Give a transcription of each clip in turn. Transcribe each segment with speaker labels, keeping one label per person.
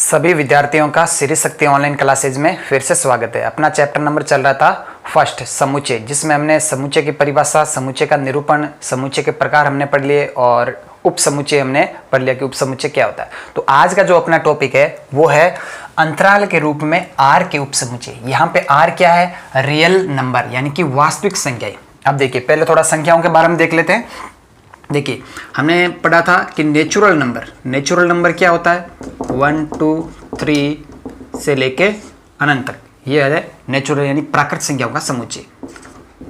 Speaker 1: सभी विद्यार्थियों का श्री शक्ति ऑनलाइन क्लासेज में फिर से स्वागत है। अपना चैप्टर नंबर चल रहा था फर्स्ट समुच्चय, जिसमें हमने समुच्चय की परिभाषा, समुच्चय का निरूपण, समुच्चय के प्रकार हमने पढ़ लिए और उप समुच्चय हमने पढ़ लिया कि उप समुच्चय क्या होता है। तो आज का जो अपना टॉपिक है वो है अंतराल के रूप में आर के उप समुच्चय। यहाँ पे आर क्या है? रियल नंबर यानी कि वास्तविक संख्याएं। अब देखिए पहले थोड़ा संख्याओं के बारे में देख लेते हैं। देखिए हमने पढ़ा था कि नेचुरल नंबर क्या होता है? 1 2 3 से लेके अनंत तक, ये है नेचुरल यानी प्राकृत संख्याओं का समुच्चय।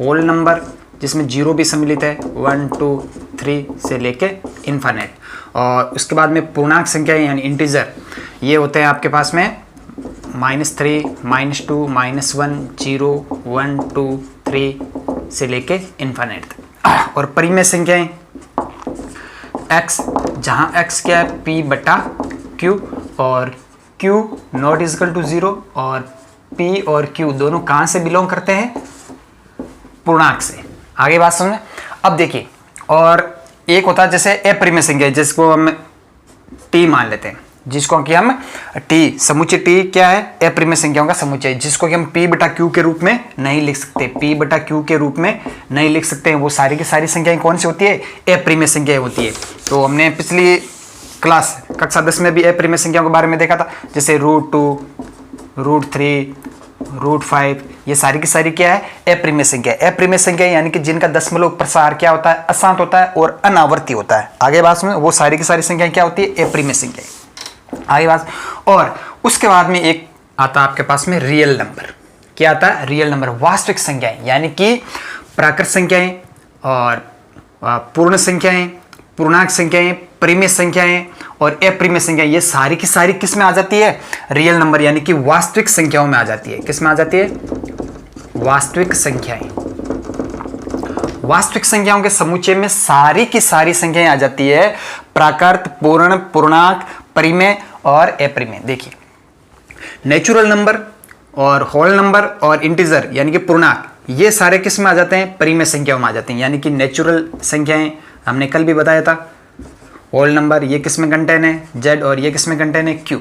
Speaker 1: होल नंबर जिसमें जीरो भी सम्मिलित है, 1 2 3 से लेके इन्फिनिट। और उसके बाद में पूर्णांक संख्याएं यानी इंटीजर, ये होते हैं आपके पास में -3 -2 -1 0 1 2 3 से लेके इन्फिनिट। और परिमेय संख्याएं x, जहां x क्या है? p बटा q, और q नॉट इजकल टू 0, और p और q दोनों कहां से बिलोंग करते हैं? पूर्णांक से। आगे बात समझ में। अब देखिए, और एक होता है जैसे अपरिमेय संख्या, जिसको हम t मान लेते हैं, जिसको कि हम t समुच्चय t क्या है? अपरिमेय संख्याओं का समुच्चय, जिसको कि हम p बटा q के रूप में नहीं लिख सकते, p बटा q के रूप में नहीं लिख सकते हैं। वो सारी की सारी संख्याएं कौन सी होती है? अपरिमेय संख्याएं होती है। तो हमने पिछली क्लास कक्षा 10 में भी अपरिमेय संख्याओं के बारे में देखा था, जैसे √2 √3 √5, ये सारी की सारी क्या है? अपरिमेय संख्या। अपरिमेय संख्या यानी कि जिनका दशमलव प्रसार क्या होता है? अशांत होता है और अनावर्ती होता है। आगे बात में वो सारी की सारी संख्याएं क्या होती है? अपरिमेय संख्या। आगे बात, और उसके बाद में एक आता है आपके पास में रियल नंबर। क्या आता है? रियल नंबर, वास्तविक संख्याएं, यानी कि प्राकृत संख्याएं और पूर्ण संख्याएं, पूर्णांक संख्याएं, परिमेय संख्याएं और अपरिमेय संख्याएं, ये सारी की सारी किस में आ जाती है? रियल नंबर यानी कि वास्तविक संख्याओं में आ जाती है। किस में आ जाती है? वास्तविक संख्याएं। वास्तविक संख्याओं के समुच्चय में सारी की सारी संख्याएं आ जाती है, प्राकृत, पूर्ण, पूर्णांक, परिमेय और अपरिमेय। देखिए नेचुरल नंबर और होल नंबर और इंटीजर यानी कि पूर्णांक, ये सारे किस में आ जाते हैं? परिमेय संख्याओं में आ जाते हैं। यानी कि नेचुरल संख्याएं हमने कल भी बताया था, होल नंबर ये किस में कंटेन है? z, और ये किस में कंटेन है? q।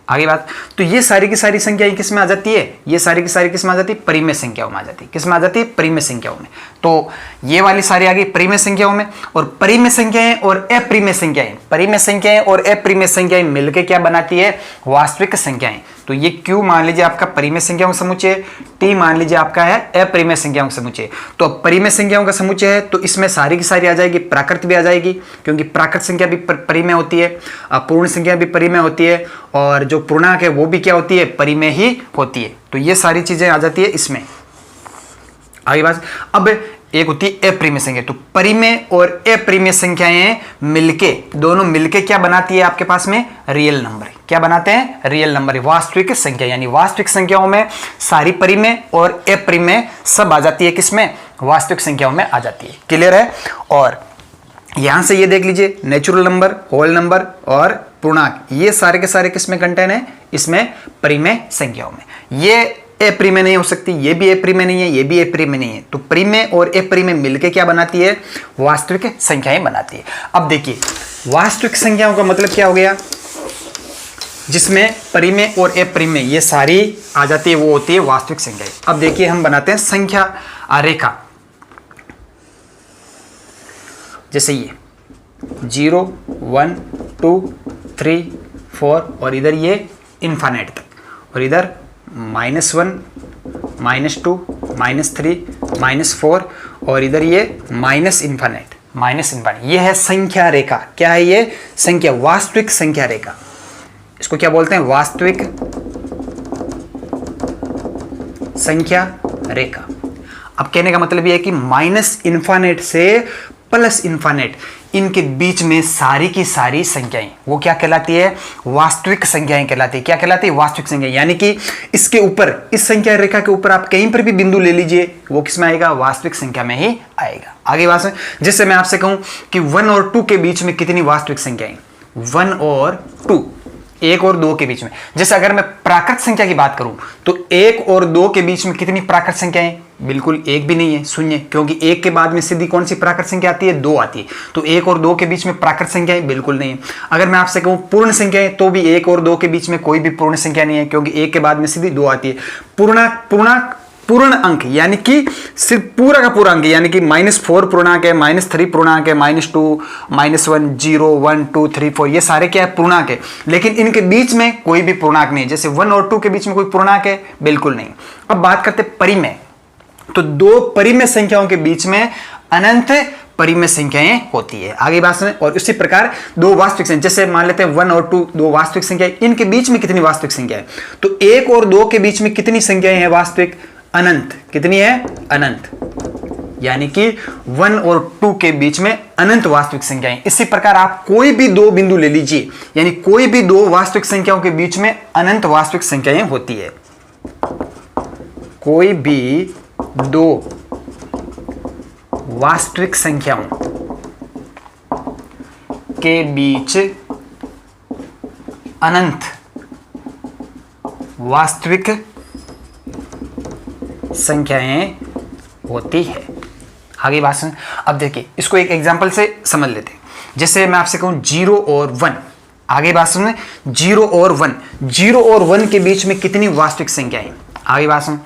Speaker 1: आगे बात, तो ये सारी की सारी संख्याएं किस में आ जाती है? ये सारी की सारी किस में आ जाती है? परिमेय संख्याओं में आ जाती है। किस में आ जाती है? परिमेय संख्याओं में। तो ये वाली सारी आ गई परिमेय संख्याओं में। और परिमेय संख्याएं और अपरिमेय संख्याएं, परिमेय संख्याएं और अपरिमेय संख्याएं मिलकर क्या बनाती है? वास्तविक संख्याएं। तो ये q मान लीजिए आपका परिमेय संख्याओं का समुच्चय, t मान लीजिए आपका है अपरिमेय संख्याओं का समुच्चय। तो परिमेय संख्याओं का समुच्चय है तो इसमें सारी की सारी आ जाएगी, प्राकृत भी आ जाएगी क्योंकि प्राकृत संख्या भी परिमेय होती है, पूर्ण संख्या भी परिमेय होती है, और जो पूर्णांक है वो भी क्या होती है? परिमेय ही होती है। तो ये सारी चीजें आ जाती है इसमें। आगे बात, अब एक होती है अपरिमेय संख्या। तो परिमेय और अपरिमेय संख्याएं मिलके, दोनों मिलके क्या बनाती है आपके पास में? Real number. क्या बनाते हैं? रियल नंबर, वास्तविक संख्या। यानी वास्तविक संख्याओं में सारी परिमेय और अपरिमेय सब आ जाती है। किसमें? वास्तविक संख्याओं में आ जाती है। क्लियर है? और यहां से ये देख लीजिए, नेचुरल नंबर, होल नंबर और पूर्णांक, ये सारे के सारे किसमें कंटेन है? इसमें परिमेय संख्याओं में। ये अपरिमेय नहीं हो सकती, ये भी अपरिमेय नहीं है, ये भी अपरिमेय नहीं है। तो परिमेय और अपरिमेय मिलके क्या बनाती है? वास्तविक संख्याएं बनाती है। अब देखिए वास्तविक संख्याओं का मतलब क्या हो गया? जिसमें परिमेय और अपरिमेय ये सारी आ जाती है, वो होती है वास्तविक संख्याएं। अब देखिए हम बनाते हैं संख्या रेखा। जैसे ये 0 1 2 3 4, और इधर ये इन्फिनिट तक, और इधर -1 -2 -3 -4, और इधर ये इन्फिनिट। ये है संख्या रेखा। क्या है ये? संख्या, वास्तविक संख्या रेखा। इसको क्या बोलते हैं? वास्तविक संख्या रेखा। अब कहने का मतलब ये है कि -इन्फिनिट से +इन्फिनिट, इनके बीच में सारी की सारी संख्याएं वो क्या कहलाती है? वास्तविक संख्याएं कहलाती है। क्या कहलाती है? वास्तविक संख्या। यानी कि इसके ऊपर, इस संख्या रेखा के ऊपर आप कहीं पर भी बिंदु ले लीजिए, वो किस में आएगा? वास्तविक संख्या में ही आएगा। आगे बात है, जैसे मैं आपसे कहूं कि 1 और 2 के बीच में कितनी वास्तविक संख्याएं? 1 और 2, 1 और 2 के बीच में। जैसे अगर मैं प्राकृत संख्या की बात करूं तो 1 और 2 के बीच में कितनी प्राकृत संख्याएं? बिल्कुल एक भी नहीं है, शून्य, क्योंकि एक के बाद में सीधी कौन सी प्राकृत संख्या आती है, 2 आती है। तो 1 और 2 के बीच में प्राकृत संख्या बिल्कुल नहीं है। अगर मैं आपसे कहूं पूर्ण संख्या है तो भी 1 और 2 के बीच में कोई भी पूर्ण संख्या नहीं है, क्योंकि 1 के बाद में सीधी 2 आती है। पूर्ण अंक यानी कि सिर्फ पूरा का पूरा अंक, यानी कि -4 पूर्णांक है, -3 पूर्णांक है, -2, -1, 0, 1, 2, 3, 4, ये सारे क्या है, पूर्णांक है। लेकिन इनके बीच में कोई भी पूर्णांक नहीं, जैसे 1 और 2 के बीच में कोई पूर्णांक है, बिल्कुल नहीं। अब बात करते परिमेय, तो 2 परिमेय संख्याओं के बीच में अनंत परिमेय संख्याएं होती है। आगे बात सुने। और उसी प्रकार 2 वास्तविक संख्या, जैसे मान लेते हैं 1 और 2 2 वास्तविक संख्या, इनके बीच में कितनी वास्तविक संख्या है, तो 1 और 2 के बीच में कितनी संख्याएं हैं वास्तविक, अनंत। कितनी है, अनंत, यानी कि 1 और 2 के बीच में अनंत वास्तविक संख्याएं। इसी प्रकार आप कोई भी 2 बिंदु ले लीजिए, यानी कोई भी 2 वास्तविक संख्याओं के बीच में अनंत वास्तविक संख्याएं होती है। कोई भी 2 वास्तविक संख्याओं के बीच अनंत वास्तविक संख्याएं होती है। आगे बात सुन। अब देखिए इसको एक एग्जांपल से समझ लेते हैं। जैसे मैं आपसे कहूं 0 और 1, आगे बात सुन, 0 और 1, 0 और 1 के बीच में कितनी वास्तविक संख्याएं, आगे बात सुन,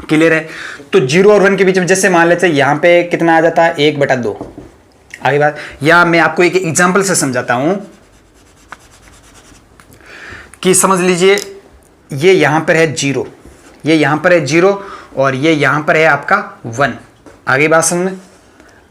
Speaker 1: क्लियर है। तो 0 और 1 के बीच में जैसे मान लेते हैं यहां पे कितना आ जाता है, 1/2। आगे बात, या मैं आपको एक एग्जांपल से समझाता हूं कि समझ लीजिए ये यहां पर है 0, ये यहां पर है 0 और ये यहां पर है आपका 1। आगे बात समझ,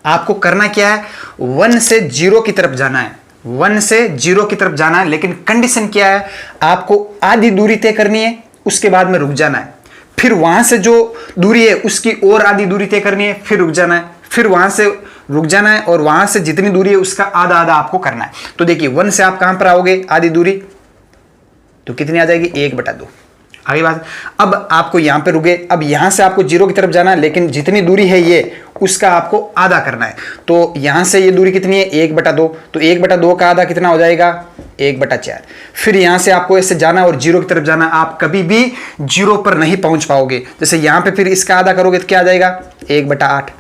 Speaker 1: आपको करना क्या है, 1 से 0 की तरफ जाना है, 1 से 0 की तरफ जाना है, लेकिन कंडीशन क्या है, आपको आधी दूरी तय करनी है, उसके बाद में रुक जाना है, फिर वहां से जो दूरी है उसकी और आधी दूरी तय करनी है, फिर रुक जाना है, फिर वहां से रुक जाना है, और वहां से जितनी दूरी है उसका आधा आधा आपको करना है। तो देखिए 1 से आप कहां पर आओगे, आधी दूरी, तो कितनी आ जाएगी, 1/2। आगे बात, अब आपको यहां पे रुके, अब यहां से आपको 0 की तरफ जाना है, लेकिन जितनी दूरी है ये उसका आपको आधा करना है। तो यहां से ये दूरी कितनी है, 1/2, तो 1/2 का आधा कितना हो जाएगा, 1/4। फिर यहां से आपको ऐसे जाना और 0 की तरफ जाना, आप कभी भी 0 पर नहीं पहुंच पाओगे। जैसे यहां पे फिर इसका आधा करोगे तो क्या आ जाएगा, 1/8,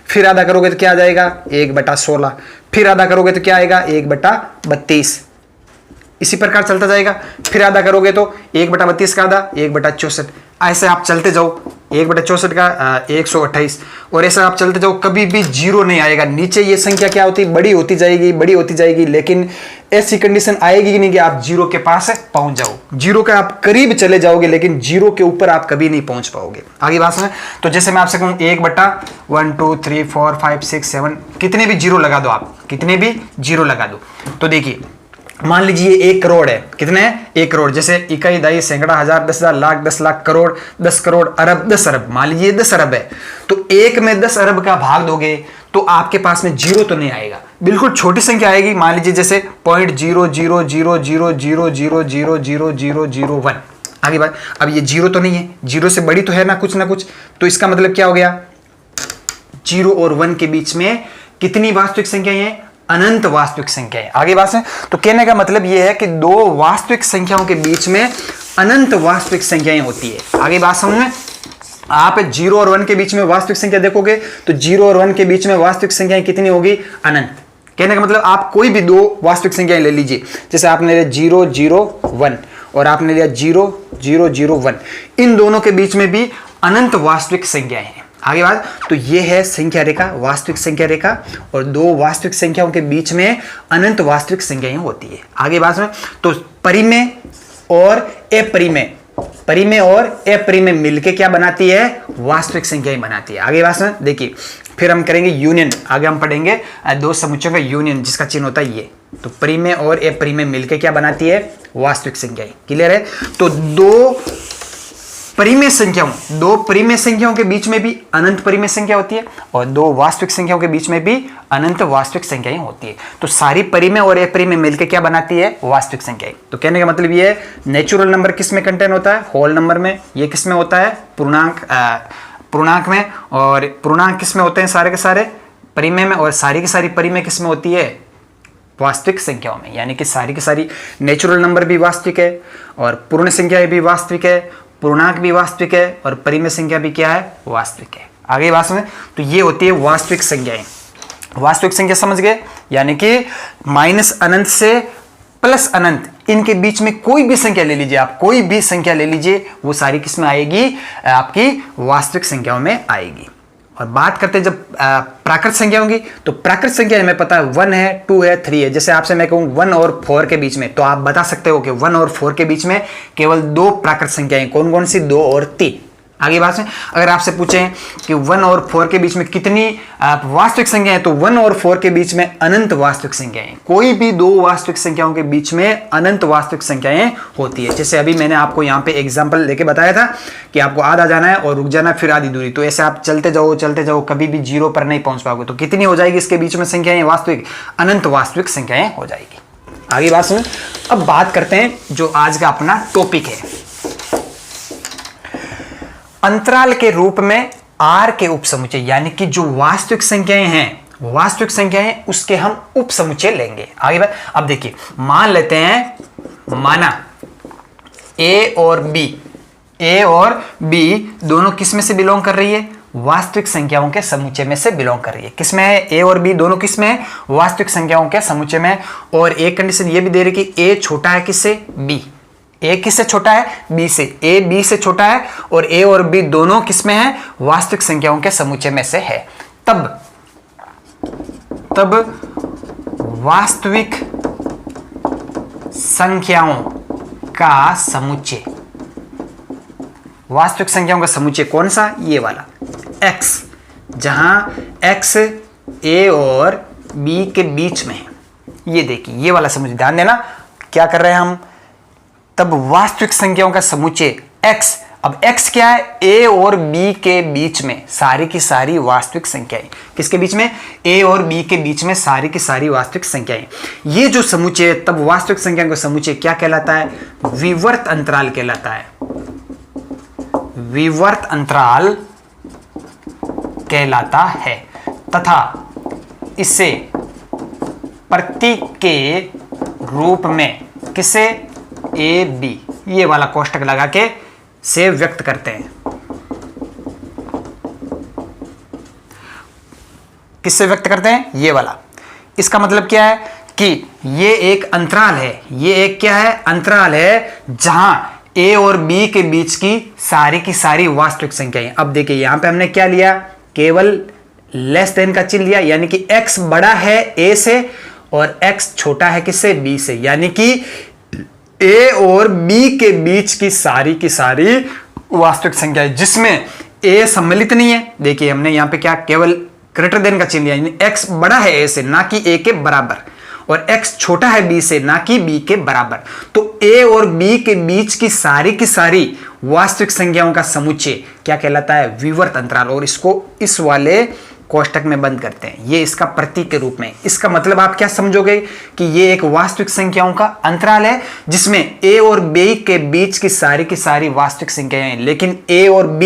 Speaker 1: फिर आधा करोगे तो क्या आ जाएगा, 1/16, फिर आधा करोगे तो क्या आएगा, 1/32। इसी प्रकार चलता जाएगा। फिर आधा करोगे तो 1/32 का आधा, 1/64, ऐसे आप चलते जाओ, 1/64 का 128, और ऐसा आप चलते जाओ, कभी भी 0 नहीं आएगा। नीचे ये संख्या क्या होती, बड़ी होती जाएगी, बड़ी होती जाएगी, लेकिन ऐसी कंडीशन आएगी कि नहीं कि आप 0 के पास पहुंच जाओ। 0 के आप करीब चले जाओगे, लेकिन 0 के ऊपर आप कभी नहीं पहुंच पाओगे। आगे बात सुने। तो जैसे मैं आपसे कहूं 1/1 2 3 4 5 6 7, कितने भी 0 लगा दो, आप कितने भी 0 लगा दो। तो देखिए मान लीजिए 1 करोड़ है, कितने है, 1 करोड़। जैसे इकाई, दहाई, सैकड़ा, हजार, 10,000, लाख, 10 लाख, करोड़, 10 करोड़, अरब, 10 अरब। मान लीजिए 10 अरब है, तो 1 में 10 अरब का भाग दोगे तो आपके पास में 0 तो नहीं आएगा, बिल्कुल छोटी संख्या आएगी। मान लीजिए जैसे 0.00000000001। आगे बात, अब ये 0 तो नहीं है, 0 से बड़ी तो है ना कुछ, तो इसका मतलब क्या हो गया, 0 और 1 के बीच में कितनी वास्तविक संख्याएं हैं, अनंत वास्तविक संख्या है। आगे बात है, तो कहने का मतलब यह है कि 2 वास्तविक संख्याओं के बीच में अनंत वास्तविक संख्याएं होती है। आगे बात समझ में, आप 0 और 1 के बीच में वास्तविक संख्या देखोगे तो 0 और 1 के बीच में वास्तविक संख्याएं कितनी होगी, अनंत। कहने का मतलब आप कोई भी 2 वास्तविक संख्याएं ले लीजिए, जैसे आपने लिया 0 0 1 और आपने लिया 0 0 0 1, इन दोनों के बीच में भी अनंत वास्तविक संख्याएं हैं। आगे बात, तो ये है संख्या रेखा, वास्तविक संख्या रेखा, और 2 वास्तविक संख्याओं के बीच में अनंत वास्तविक संख्याएं होती है। आगे बात में, तो परिमेय और अपरिमेय, परिमेय और अपरिमेय मिलके क्या बनाती है, वास्तविक संख्याएं बनाती है। आगे बात में देखिए, फिर हम करेंगे यूनियन, आगे हम पढ़ेंगे 2 समुच्चयों का यूनियन, जिसका चिन्ह होता है ये। तो परिमेय और अपरिमेय मिलके क्या बनाती है, वास्तविक संख्याएं। क्लियर है। तो 2 परिमेय संख्याओं के बीच में भी अनंत परिमेय संख्या होती है, और 2 वास्तविक संख्याओं के बीच में भी अनंत वास्तविक संख्याएं होती है। तो सारी परिमेय और अपरिमेय मिलकर क्या बनाती है, वास्तविक संख्याएं। तो कहने का मतलब ये है, नेचुरल नंबर किस में कंटेन होता है, होल नंबर में। ये किस में होता है, पूर्णांक में। और पूर्णांक किस में होते हैं, सारे के सारे परिमेय में। और सारी की सारी परिमेय किस में होती है, वास्तविक संख्याओं में। यानी कि सारी की सारी नेचुरल नंबर भी वास्तविक है, और पूर्ण संख्याएं भी वास्तविक है, पूर्णांक भी वास्तविक है और परिमेय संख्या भी क्या है, वास्तविक है। आगे बात समझ, तो ये होती है वास्तविक संख्याएं। वास्तविक संख्या समझ गए, यानी कि माइनस अनंत से प्लस अनंत, इनके बीच में कोई भी संख्या ले लीजिए आप, कोई भी संख्या ले लीजिए, वो सारी किस में आएगी, आपकी वास्तविक संख्याओं में आएगी। और बात करते हैं जब प्राकृत संख्या होंगी, तो प्राकृत संख्या हमें पता है 1 है, 2 है, 3 है। जैसे आपसे मैं कहूं 1 और 4 के बीच में, तो आप बता सकते हो कि 1 और 4 के बीच में केवल 2 प्राकृत संख्याएं, कौन कौन सी, 2 और 3। आगे बात है, अगर आपसे पूछें कि 1 और 4 के बीच में कितनी वास्तविक संख्या है, तो 1 और 4 के बीच में अनंत वास्तविक संख्याएं, कोई भी 2 वास्तविक संख्याओं के बीच में अनंत वास्तविक संख्याएं होती है। जैसे अभी मैंने आपको यहाँ पे एग्जांपल लेके बताया था कि आपको आधा जाना है और रुक जाना फिर आधी दूरी, तो ऐसे आप चलते जाओ, कभी भी 0 पर नहीं पहुंच पाओगे। तो कितनी हो जाएगी इसके बीच में संख्याएं वास्तविक, अनंत वास्तविक संख्याएं हो जाएगी। आगे बात सुनो, अब बात करते हैं जो आज का अपना टॉपिक है, अंतराल के रूप में आर के उपसमुच्चय, यानी कि जो वास्तविक संख्याएं हैं, वास्तविक संख्याएं, उसके हम उपसमुच्चय लेंगे। आगे बात, अब देखिए मान लेते हैं, माना ए और बी दोनों किस में से बिलोंग कर रही है, वास्तविक संख्याओं के समुच्चय में से बिलोंग कर रही है। किसमें है, ए और बी दोनों किसमें है, वास्तविक संख्याओं के समुच्चय में। और एक कंडीशन ये भी दे रही कि ए छोटा है किससे, बी, ए किससे छोटा है, बी से, ए बी से छोटा है, और ए और बी दोनों किसमें है, वास्तविक संख्याओं के समुच्चय में से है। तब वास्तविक संख्याओं का समुच्चय, वास्तविक संख्याओं का समुच्चय कौन सा, ये वाला x, जहां x a और b के बीच में है। ये देखिए ये वाला समुच्चय, ध्यान देना क्या कर रहे हैं हम, तब वास्तविक संख्याओं का समुच्चय x, अब x क्या है, a और b के बीच में सारी की सारी वास्तविक संख्याएं, किसके बीच में, a और b के बीच में सारी की सारी वास्तविक संख्याएं। ये जो समुच्चय है, तब वास्तविक संख्याओं का समुच्चय क्या कहलाता है, विवर्त अंतराल कहलाता है, विवर्त अंतराल कहलाता है। तथा इसे प्रतीक के रूप में किसे, ए बी, ये वाला कोष्टक लगा के से व्यक्त करते हैं। किससे व्यक्त करते हैं, ये वाला। इसका मतलब क्या है कि ये एक अंतराल है, ये एक क्या है, अंतराल है, जहां ए और बी के बीच की सारी वास्तविक संख्याएं। अब देखिए यहां पे हमने क्या लिया, केवल लेस देन का चिन्ह लिया, यानी कि x बड़ा है a से और x छोटा है किससे, b से, यानी कि a और b के बीच की सारी वास्तविक संख्या है, जिसमें a सम्मिलित नहीं है। देखिए हमने यहां पे क्या, केवल ग्रेटर देन का चिन्ह लिया, यानी x बड़ा है a से ना कि a के बराबर, और x छोटा है b से ना कि b के बराबर। तो a और b के बीच की सारी वास्तविक संख्याओं का समुच्चय क्या कहलाता है, विवर्त अंतराल। और इसको इस वाले कोष्टक में बंद करते हैं, ये इसका प्रतीक के रूप में। इसका मतलब आप क्या समझोगे कि ये एक वास्तविक संख्याओं का अंतराल है, जिसमें a और b के बीच की सारी वास्तविक संख्याएं हैं, लेकिन a और b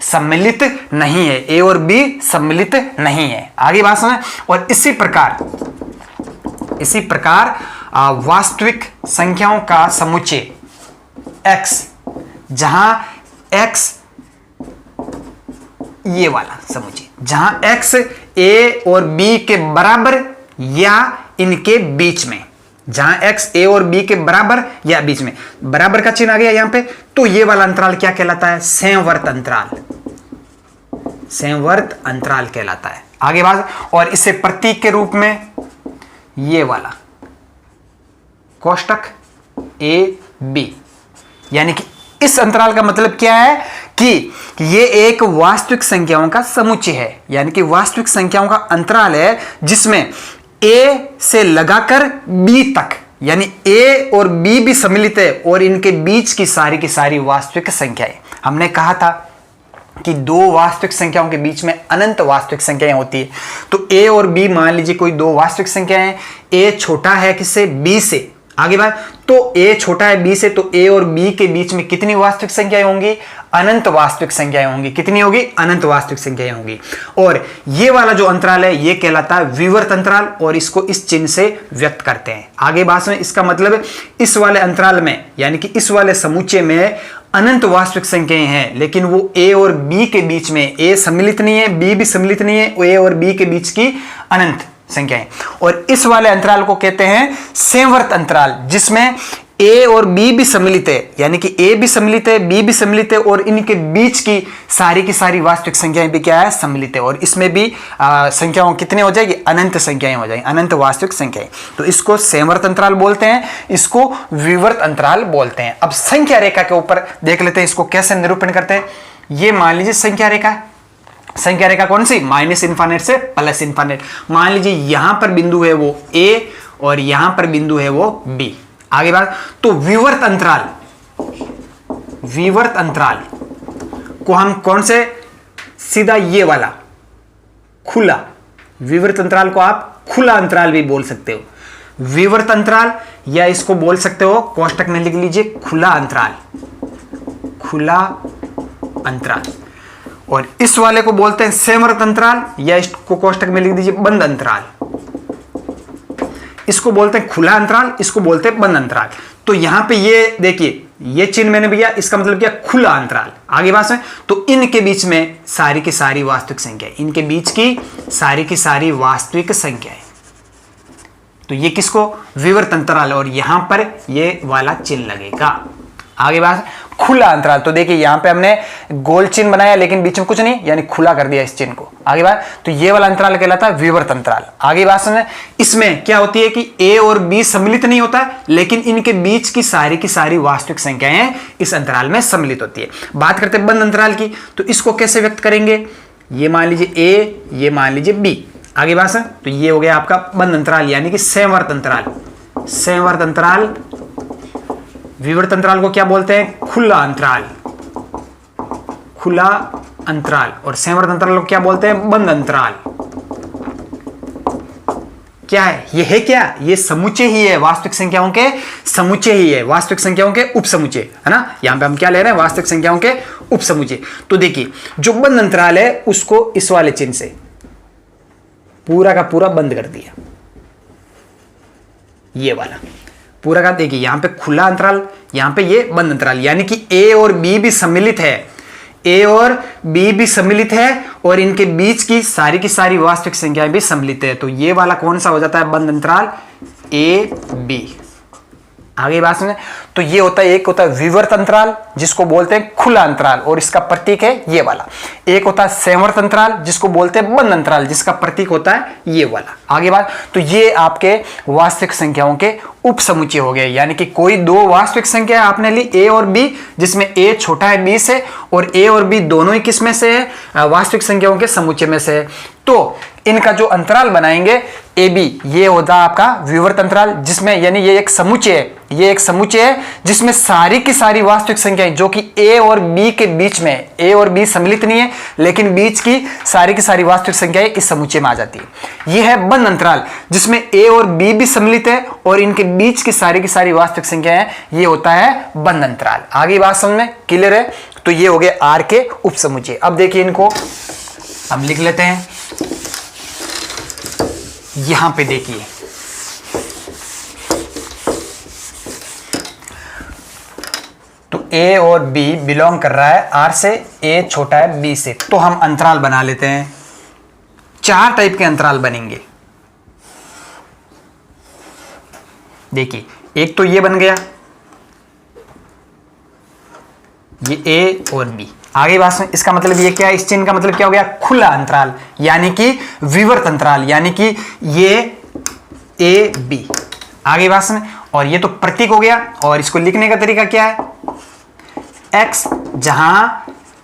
Speaker 1: सम्मिलित नहीं है, a और b सम्मिलित नहीं है। आगे बात सुने। और इसी प्रकार वास्तविक संख्याओं का समुच्चय x, जहां x ये वाला समुच्चय, जहां x a और b के बराबर या इनके बीच में, जहां x a और b के बराबर या बीच में, बराबर का चिन्ह आ गया यहां पे, तो ये वाला अंतराल क्या कहलाता है, संवर्त अंतराल, संवर्त अंतराल कहलाता है। आगे बात, और इसे प्रतीक के रूप में ये वाला कोष्टक a b, यानी कि इस अंतराल का मतलब क्या है कि ये एक वास्तविक संख्याओं का समुच्चय है, यानी कि वास्तविक संख्याओं का अंतराल है, जिसमें a से लगाकर b तक, यानी a और b भी सम्मिलित है, और इनके बीच की सारी वास्तविक संख्याएं। हमने कहा था कि दो वास्तविक संख्याओं के बीच में अनंत वास्तविक संख्याएं होती है। तो a और b मान लीजिए कोई दो वास्तविक संख्याएं, a छोटा है किससे, b से, आगे बात, तो a छोटा है b से, तो a और b के बीच में कितनी वास्तविक संख्याएं होंगी? अनंत वास्तविक संख्याएं होंगी। कितनी होगी? अनंत वास्तविक संख्याएं होंगी। और ये वाला जो अंतराल है ये कहलाता है विवर्त अंतराल, और इसको इस चिन्ह से व्यक्त करते हैं। आगे बात में इसका मतलब इस वाले अंतराल में, यानी कि इस वाले समुच्चय में अनंत वास्तविक संख्याएं हैं, लेकिन वो a और b के बीच में, a सम्मिलित नहीं है, b भी सम्मिलित नहीं है, a और b के बीच की अनंत संख्याएं। और इस वाले अंतराल को कहते हैं संवर्त अंतराल, जिसमें a और b भी सम्मिलित है, यानी कि a भी सम्मिलित है, b भी सम्मिलित है, और इनके बीच की सारी वास्तविक संख्याएं भी क्या है? सम्मिलित है। और इसमें भी संख्याओं कितने हो जाएगी? अनंत संख्याएं हो जाएंगी, अनंत वास्तविक संख्याएं। तो इसको संवर्त अंतराल बोलते हैं, इसको विवर्त अंतराल बोलते हैं। अब संख्या रेखा के ऊपर देख लेते हैं इसको कैसे निरूपण करते हैं। ये मान लीजिए संख्या रेखा, संख्या रेखा कौन सी? माइनस इन्फानेट से प्लस इन्फानेट। मान लीजिए यहां पर बिंदु है वो a और यहां पर बिंदु है वो b। आगे बात, तो विवर्त अंतराल, विवर्त अंतराल को हम कौन से? सीधा ये वाला खुला, विवर्त अंतराल को आप खुला अंतराल भी बोल सकते हो, विवर्त अंतराल, या इसको बोल सकते हो कोष्टक में लिख लीजिए खुला अंतराल, खुला अंतराल। और इस वाले को बोलते हैं संवर्त अंतराल, या इसको कोष्टक में लिख दीजिए बंद अंतराल। इसको बोलते हैं खुला अंतराल, इसको बोलते हैं बंद अंतराल। तो यहां पे ये देखिए, ये चिन्ह मैंने भैया, इसका मतलब क्या? खुला अंतराल। आगे बात है, तो इनके बीच में सारी की सारी वास्तविक संख्याएं, इनके बीच की सारी वास्तविक संख्याएं। तो ये किसको? विवर्त अंतराल, और यहां पर ये वाला चिन्ह लगेगा। आगे बात, खुला अंतराल, तो देखिए यहां पे हमने गोल चिन्ह बनाया लेकिन बीच में कुछ नहीं, यानी खुला कर दिया इस चिन्ह को। आगे बात, तो ये वाला अंतराल कहलाता है विवर्त अंतराल। आगे बात सुनिए, इसमें क्या होती है कि a और b सम्मिलित नहीं होता है, लेकिन इनके बीच की सारी वास्तविक संख्याएं इस अंतराल में सम्मिलित होती है। बात करते हैं बंद अंतराल की, तो इसको कैसे व्यक्त करेंगे? ये मान लीजिए a, ये मान लीजिए b। आगे बात है, तो ये हो गया आपका बंद अंतराल, यानी कि संवर्त अंतराल। संवर्त अंतराल, विवर्त अंतराल को क्या बोलते हैं? खुला अंतराल, खुला अंतराल। और संवर्त अंतराल को क्या बोलते हैं? बंद अंतराल। क्या है ये? है क्या? ये समुच्चय ही है, वास्तविक संख्याओं के समुच्चय ही है, वास्तविक संख्याओं के उपसमुच्चय, है ना। यहां पे हम क्या ले रहे हैं? वास्तविक संख्याओं के उपसमुच्चय। तो देखिए जो बंद अंतराल है उसको इस वाले चिन्ह से पूरा का पूरा बंद कर दिया, ये वाला पूरा का। देखिए यहां पे खुला अंतराल, यहां पे ये बंद अंतराल, यानी कि a और b भी सम्मिलित है, a और b भी सम्मिलित है, और इनके बीच की सारी वास्तविक संख्याएं भी सम्मिलित है। तो ये वाला कौन सा हो जाता है? बंद अंतराल a b। आगे बात सुने, तो ये होता है, एक होता है विवर्त अंतराल जिसको बोलते हैं खुला अंतराल, और इसका प्रतीक है ये वाला। एक होता है संवर्त अंतराल जिसको बोलते हैं बंद अंतराल, जिसका प्रतीक होता है ये वाला। आगे बात, तो ये आपके वास्तविक संख्याओं के उपसमुच्चय हो गए, यानी कि कोई दो वास्तविक संख्या आपने ली a और b, जिसमें a छोटा है b से, और a और b दोनों ही किस में से है? वास्तविक संख्याओं के समुच्चय में से है। तो इनका जो अंतराल बनाएंगे ए बी, ये होता है आपका विवर्त अंतराल, जिसमें यानी ये एक समुच्चय है, ये एक समुच्चय है जिसमें सारी की सारी वास्तविक संख्याएं जो कि a और b के बीच में, a और b सम्मिलित नहीं है, लेकिन बीच की सारी वास्तविक संख्याएं इस समुच्चय में आ जाती है। यह है बंद अंतराल जिसमें a और b भी सम्मिलित है और इनके बीच की सारी वास्तविक संख्याएं, ये होता है बंद अंतराल। आगे बात समझ में क्लियर है? तो ये हो गए R के उपसमुच्चय। अब देखिए इनको हम लिख लेते हैं। यहां पे देखिए तो A और B बिलोंग कर रहा है R से, A छोटा है B से। तो हम अंतराल बना लेते हैं। चार टाइप के अंतराल बनेंगे। देखिए एक तो ये बन गया, ये A और B। आगे बात सुन, इसका मतलब ये क्या है? इस चिन्ह का मतलब क्या हो गया? खुला अंतराल, यानी कि विवर्त अंतराल, यानी कि ये A B। आगे बात सुन, और ये तो प्रतीक हो गया, और इसको लिखने का तरीका क्या है? X, जहां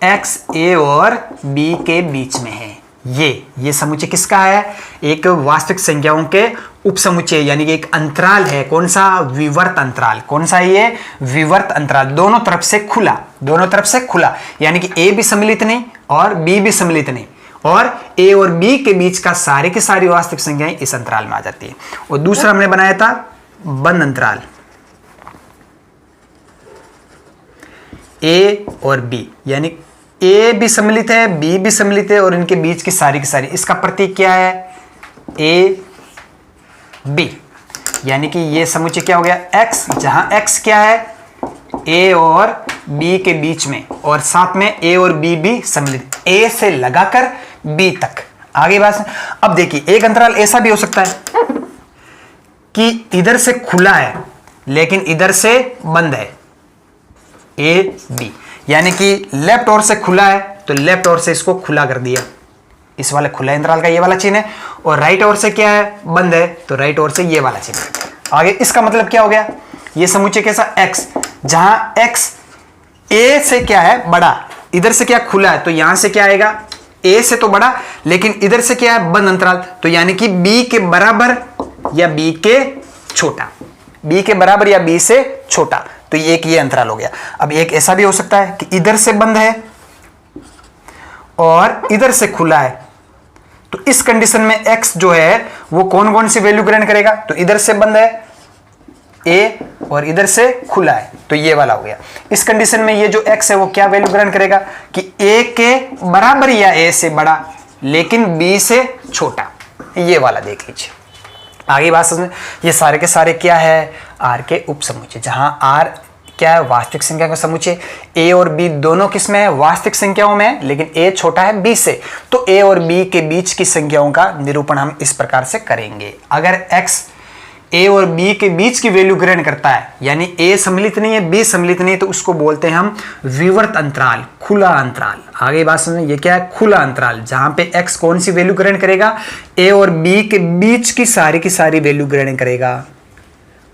Speaker 1: X A और B के बीच में है। ये समुच्चय किसका है? एक वास्तविक संख्याओं के उपसमुच्चय, यानी कि एक अंतराल है। कौन सा? विवर्त अंतराल। कौन सा ये? विवर्त अंतराल। दोनों तरफ से खुला, दोनों तरफ से खुला, यानी कि A भी सम्मिलित नहीं और B भी सम्मिलित नहीं, और A और B के बीच का सारी की सारी वास्तविक संख्याएं इस अंतराल में आ जाती है। और दूसरा हमने बनाया था बंद अंतराल। ए और बी, यानी ए भी सम्मिलित है, बी भी सम्मिलित है और इनके बीच की सारी इसका प्रतीक क्या है? ए बी, यानी कि ये समुच्चय क्या हो गया? एक्स, जहां एक्स क्या है? ए और बी के बीच में, और साथ में ए और बी भी सम्मिलित, ए से लगाकर बी तक। आगे बात, अब देखिए एक अंतराल ऐसा भी हो सकता है कि इधर से खुला है लेकिन इधर से बंद है, ए बी, यानी कि लेफ्ट ओर से खुला है तो लेफ्ट ओर से इसको खुला कर दिया, इस वाले खुला अंतराल का ये वाला चिन्ह है, और राइट ओर से क्या है? बंद है, तो राइट ओर से ये वाला चिन्ह है। आगे इसका मतलब क्या हो गया? ये समुच्चय कैसा? एक्स, जहां एक्स ए से क्या है? बड़ा, इधर से क्या? खुला है, तो यहां से क्या आएगा? ए से तो बड़ा, लेकिन इधर से क्या है? बंद अंतराल, तो यानी कि बी के बराबर या बी के छोटा, बी के बराबर या बी से छोटा, तो एक ये अंतराल हो गया। अब एक ऐसा भी हो सकता है कि इधर से बंद है और इधर से खुला है, तो इस कंडीशन में x जो है वो कौन कौन सी वैल्यू ग्रहण करेगा? तो इधर से बंद है a और इधर से खुला है, तो ये वाला हो गया। इस कंडीशन में ये जो x है वो क्या वैल्यू ग्रहण करेगा? कि a के बराबर या a से बड़ा लेकिन b से छोटा, ये वाला देख लीजिए। आगे बात समझ, ये सारे के सारे क्या है? R के उप समुच्चय, जहां R क्या है? वास्तविक संख्या का समुच्चय। a और b दोनों किस में है? वास्तविक संख्याओं में है, लेकिन a छोटा है b से, तो a और b के बीच की संख्याओं का निरूपण हम इस प्रकार से करेंगे। अगर x a और b के बीच की वैल्यू ग्रहण करता है, यानी a सम्मिलित नहीं है, b सम्मिलित नहीं है, तो उसको बोलते हैं हम विवर्त अंतराल, खुला अंतराल। आगे बात सुनिए, ये क्या है? खुला अंतराल, जहां पे x कौन सी वैल्यू ग्रहण करेगा? a और b के बीच की सारी वैल्यू ग्रहण करेगा।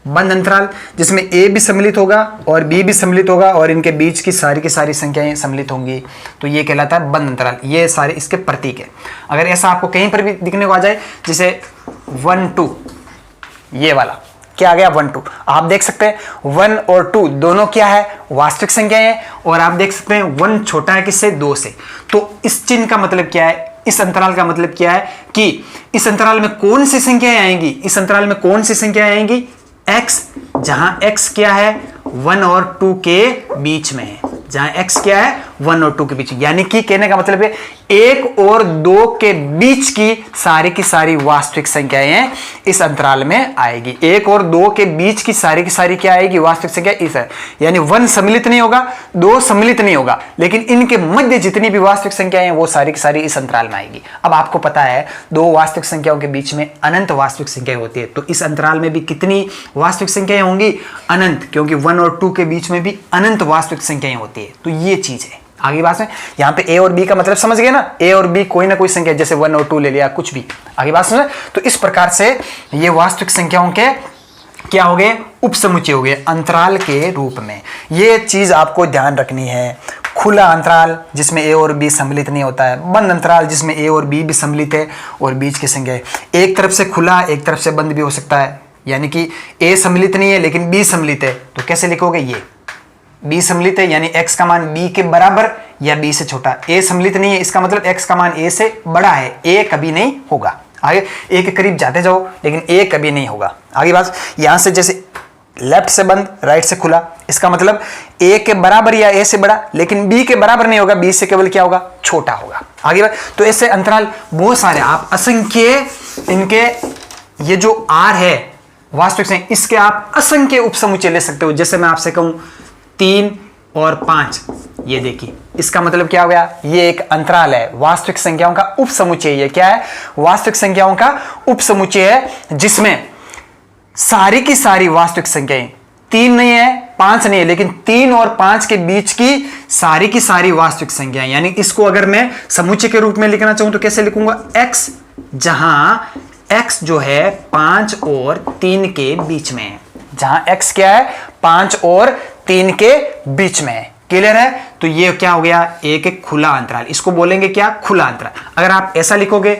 Speaker 1: बंद अंतराल, जिसमें a भी सम्मिलित होगा और b भी सम्मिलित होगा और इनके बीच की सारी संख्याएं सम्मिलित होंगी, तो ये कहलाता है बंद अंतराल। ये सारे इसके प्रतीक है। अगर ऐसा आपको कहीं पर भी दिखने को आ जाए, जैसे 1 2, ये वाला क्या आ गया? 1 2, आप देख सकते हैं 1 और 2 दोनों क्या है? वास्तविक संख्याएं हैं, और आप देख सकते हैं 1 छोटा है किससे? 2 से। तो इस चिन्ह का मतलब क्या है? इस अंतराल का मतलब क्या है कि इस अंतराल में कौन सी संख्याएं आएंगी? इस अंतराल में कौन सी संख्याएं आएंगी? x, जहां x क्या है? 1 और 2 के बीच में है, जहां x क्या है? 1 और 2 के बीच, यानी कि कहने का मतलब है 1 और 2 के बीच की सारी वास्तविक संख्याएं इस अंतराल में आएगी। 1 और 2 के बीच की सारी क्या आएगी? वास्तविक संख्या इस है, यानी 1 सम्मिलित नहीं होगा, 2 सम्मिलित नहीं होगा, लेकिन इनके मध्य जितनी भी वास्तविक संख्याएं हैं वो सारी की सारी इस अंतराल में आएगी। अब आपको पता है दो वास्तविक संख्याओं के बीच में अनंत वास्तविक संख्याएं होती है, तो इस अंतराल में भी कितनी वास्तविक संख्याएं होंगी? अनंत, क्योंकि 1 और 2 के बीच में भी अनंत वास्तविक संख्याएं होती है। तो ये चीज है। आगे बात में यहां पे a और b का मतलब समझ गए ना? a और b कोई ना कोई संख्या, जैसे 1 और 2 ले लिया, कुछ भी। आगे बात समझे? तो इस प्रकार से ये वास्तविक संख्याओं के क्या हो गए? उप समुच्चय हो गए अंतराल के रूप में। ये चीज आपको ध्यान रखनी है। खुला अंतराल जिसमें a और b सम्मिलित नहीं होता है, बंद अंतराल जिसमें a और b भी सम्मिलित है और बीच की संख्या है। एक तरफ से खुला, एक तरफ से बंद भी हो सकता है, यानी कि a सम्मिलित नहीं है लेकिन b सम्मिलित है, तो कैसे लिखोगे? ये b सम्मिलित है, यानी x का मान b के बराबर या b से छोटा। a सम्मिलित नहीं है, इसका मतलब x का मान a से बड़ा है, a कभी नहीं होगा। आगे a के करीब जाते जाओ, लेकिन a कभी नहीं होगा। आगे बात, यहां से जैसे लेफ्ट से बंद, राइट से खुला, इसका मतलब a के बराबर या a से बड़ा, लेकिन b के बराबर नहीं होगा, b से केवल क्या होगा? छोटा होगा। आगे बात, तो ऐसे अंतराल बहुत सारे, आप असंख्य इनके ये जो r है वास्तविक संख्या, इसके आप असंख्य उप समुच्चय ले सकते हो। जैसे मैं आपसे कहूं 3 और 5, ये देखिए, इसका मतलब क्या हो गया? ये एक अंतराल है, वास्तविक संख्याओं का उप समुच्चय। ये क्या है? वास्तविक संख्याओं का उप समुच्चय है, जिसमें सारी की सारी वास्तविक संख्याएं 3 नहीं है, 5 नहीं है, लेकिन 3 और 5 के बीच की सारी वास्तविक संख्याएं। यानी इसको अगर मैं समुच्चय के रूप में लिखना चाहूं तो कैसे लिखूंगा? x, जहां x जो है 5 और 3 के बीच में है, जहां x क्या है? 5 और 3 के बीच में है। क्लियर है? तो ये क्या हो गया? एक खुला अंतराल, इसको बोलेंगे क्या? खुला अंतराल। अगर आप ऐसा लिखोगे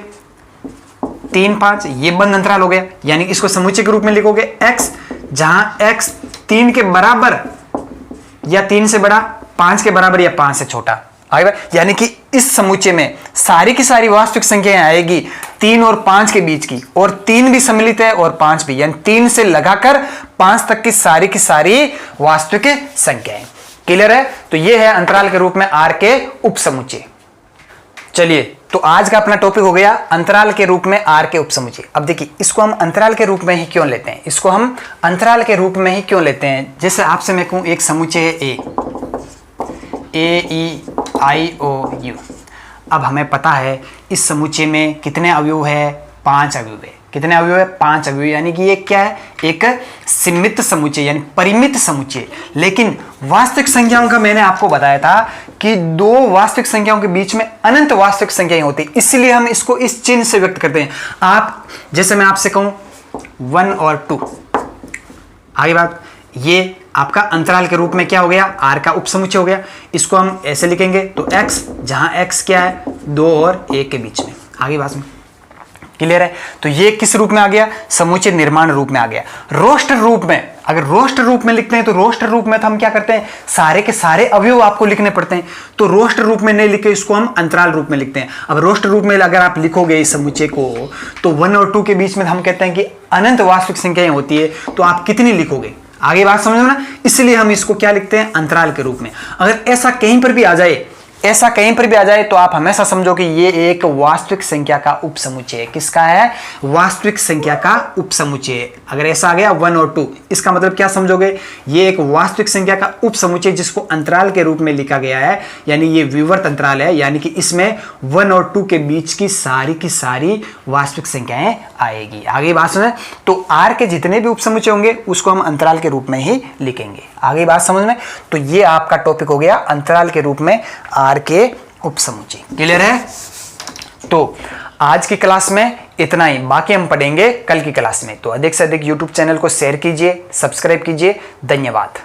Speaker 1: 3 5, ये बंद अंतराल हो गया, यानी इसको समुच्चय के रूप में लिखोगे x, जहां x 3 के बराबर या 3 से बड़ा, 5 के बराबर या 5 से छोटा। आगे यानी कि इस समुच्चय में सारी की सारी वास्तविक संख्याएं आएगी 3 और 5 के बीच की, और 3 भी सम्मिलित है और 5 भी, यानी 3 से लगाकर 5 तक की सारी वास्तविक संख्याएं। क्लियर है? तो ये है अंतराल के रूप में R के उपसमुच्चय। चलिए, तो आज का अपना टॉपिक हो गया अंतराल के रूप में R के उपसमुच्चय। अब देखिए, इसको हम अंतराल के रूप में ही क्यों लेते हैं, इसको हम अंतराल के रूप में ही क्यों लेते हैं। जैसे आपसे मैं कहूं एक समुच्चय है AEIOU। अब हमें पता है इस समुच्चय में कितने अवयव है, 5 अवयव है। कितने अवयव है? 5 अवयव, यानी कि ये क्या है, एक सीमित समुच्चय यानी परिमित समुच्चय। लेकिन वास्तविक संख्याओं का मैंने आपको बताया था कि 2 वास्तविक संख्याओं के बीच में अनंत वास्तविक संख्याएं होती, इसलिए हम इसको इस चिन्ह से व्यक्त करते हैं। आप जैसे मैं आपसे कहूं 1 और 2, आगे बात, ये आपका अंतराल के रूप में क्या हो गया, R का उपसमुच्चय हो गया। इसको हम ऐसे लिखेंगे तो x, जहां x क्या है, 2 और 1 के बीच में। आगे बात में क्लियर है? तो ये किस रूप में आ गया, समुच्चय निर्माण रूप में आ गया। रोस्टर रूप में, अगर रोस्टर रूप में लिखते हैं तो रोस्टर रूप में तो हम क्या करते हैं, सारे के सारे अवयव आपको लिखने पड़ते हैं। तो रोस्टर रूप में नहीं लिखे, इसको हम अंतराल रूप में लिखते हैं। अब रोस्टर रूप में अगर आप लिखोगे इस समुच्चय को, तो 1 और 2 के बीच में हम कहते हैं कि अनंत वास्तविक संख्याएं होती है, तो आप कितनी लिखोगे, आगे बात समझो ना। इसलिए हम इसको क्या लिखते हैं, अंतराल के रूप में। अगर ऐसा कहीं पर भी आ जाए, ऐसा कहीं पर भी आ जाए, तो आप हमेशा समझो कि ये एक वास्तविक संख्या का उपसमुच्चय है। किसका है, वास्तविक संख्या का उपसमुच्चय। अगर ऐसा आ गया 1 और 2, इसका मतलब क्या समझोगे, ये एक वास्तविक संख्या का उपसमुच्चय जिसको अंतराल के रूप में लिखा गया है, यानी ये विवर्त अंतराल है, यानी कि इसमें 1 और 2 के बीच की सारी वास्तविक संख्याएं आएगी। आगे बात समझ। तो R के जितने भी उपसमुच्चय होंगे उसको हम अंतराल के रूप में ही लिखेंगे। आगे बात समझ में। तो ये आपका टॉपिक हो गया अंतराल के रूप में R के उपसमुच्चय। क्लियर है? तो आज की क्लास में इतना ही, बाकी हम पढ़ेंगे कल की क्लास में। तो अधिक से अधिक YouTube चैनल को शेयर कीजिए, सब्सक्राइब कीजिए। धन्यवाद।